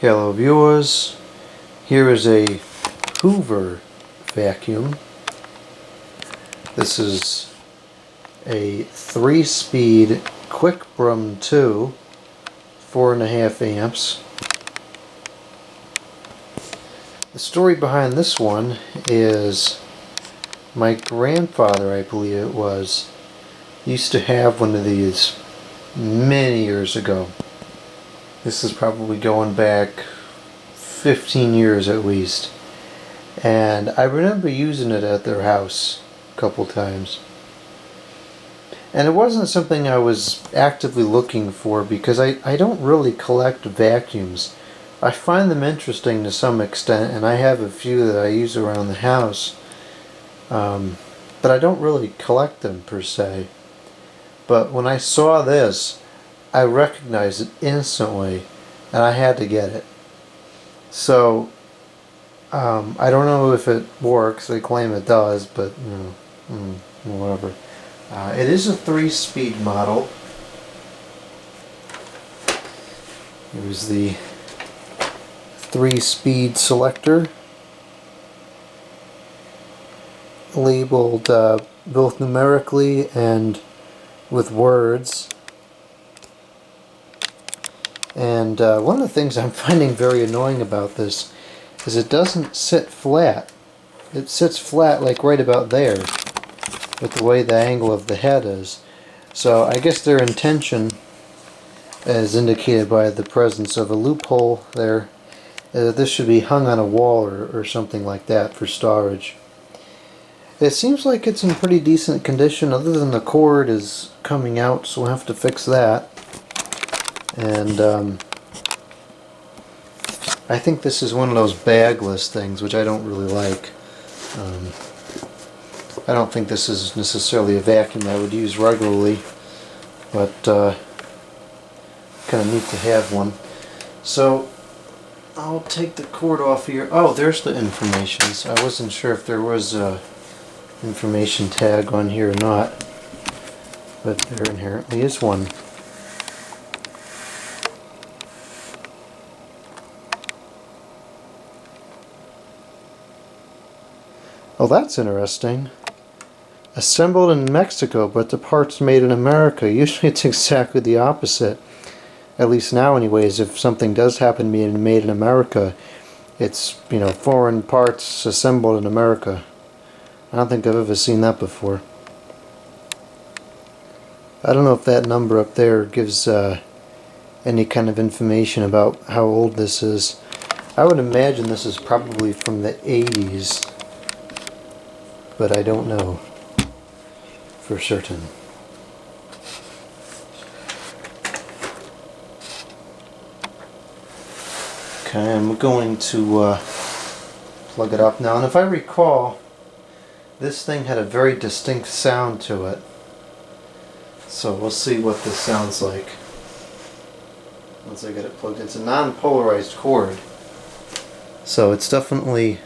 Hello viewers, here is a Hoover vacuum. This is a 3-speed Quik-Broom 2, 4.5 amps. The story behind this one is my grandfather, I believe it was, used to have one of these many years ago. This is probably going back 15 years at least. And I remember using it at their house a couple times. And it wasn't something I was actively looking for because I don't really collect vacuums. I find them interesting to some extent, and I have a few that I use around the house. But I don't really collect them per se. But when I saw this, I recognized it instantly, and I had to get it. So, I don't know if it works. They claim it does, but whatever. It is a 3-speed model. Here's the 3-speed selector, labeled both numerically and with words. And one of the things I'm finding very annoying about this is it doesn't sit flat. It sits flat like right about there with the way the angle of the head is. So I guess their intention, as indicated by the presence of a loophole there, this should be hung on a wall or something like that for storage. It seems like it's in pretty decent condition, other than the cord is coming out, so we'll have to fix that. And I think this is one of those bagless things, which I don't really like. I don't think this is necessarily a vacuum I would use regularly, but kind of neat to have one. So I'll take the cord off here. Oh, there's the information. I wasn't sure if there was a information tag on here or not, but there inherently is one. Oh, that's interesting. Assembled in Mexico, but the parts made in America. Usually it's exactly the opposite. At least now anyways, if something does happen to be made in America, it's, you know, foreign parts assembled in America. I don't think I've ever seen that before. I don't know if that number up there gives any kind of information about how old this is. I would imagine this is probably from the 80s. But I don't know for certain. Okay, I'm going to plug it up now, and if I recall, this thing had a very distinct sound to it. So we'll see what this sounds like once I get it plugged in. It's a non-polarized cord, so it's definitely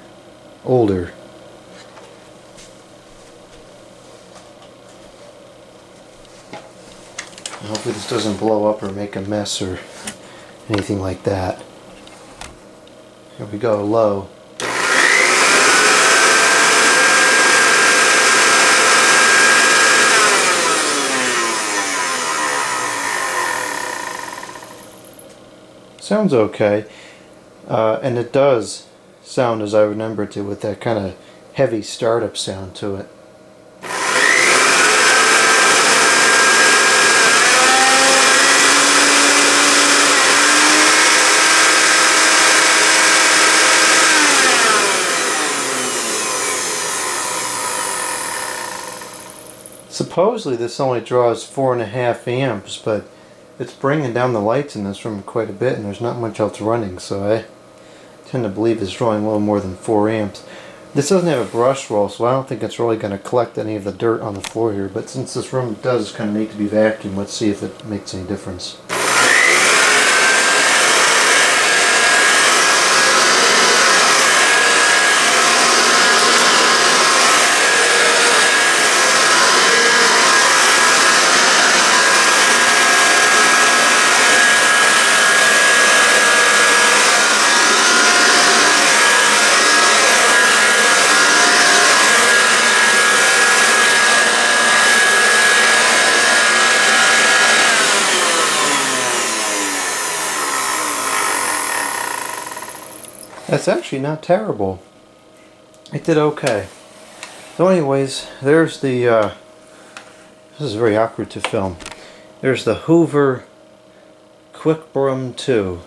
older. Hopefully this doesn't blow up or make a mess or anything like that. Here we go, low. Sounds okay. And it does sound as I remember it to, with that kind of heavy startup sound to it. Supposedly this only draws 4.5 amps, but it's bringing down the lights in this room quite a bit, and there's not much else running, so I tend to believe it's drawing a little more than 4 amps. This doesn't have a brush roll, so I don't think it's really going to collect any of the dirt on the floor here, but since this room does kind of need to be vacuumed, let's see if it makes any difference. That's actually not terrible. It did okay. So anyways, there's the, this is very awkward to film. There's the Hoover Quik-Broom 2.